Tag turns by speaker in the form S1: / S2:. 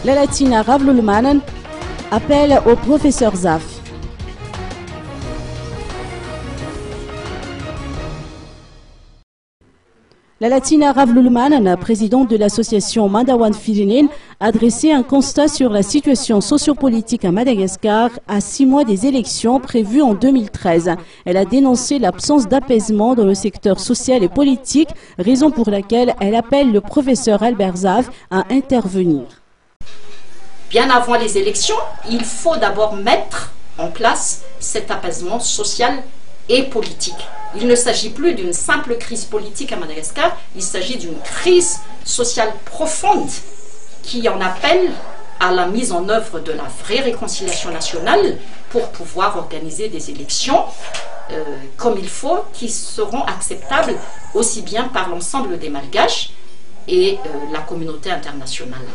S1: La Latina Ravlulmanen appelle au professeur Zaf. La Latina Ravlulmanen, présidente de l'association Mandawan Firinin, a dressé un constat sur la situation sociopolitique à Madagascar à 6 mois des élections prévues en 2013. Elle a dénoncé l'absence d'apaisement dans le secteur social et politique, raison pour laquelle elle appelle le professeur Albert Zaf à intervenir.
S2: Bien avant les élections, il faut d'abord mettre en place cet apaisement social et politique. Il ne s'agit plus d'une simple crise politique à Madagascar, il s'agit d'une crise sociale profonde qui en appelle à la mise en œuvre de la vraie réconciliation nationale pour pouvoir organiser des élections comme il faut, qui seront acceptables aussi bien par l'ensemble des Malgaches et la communauté internationale.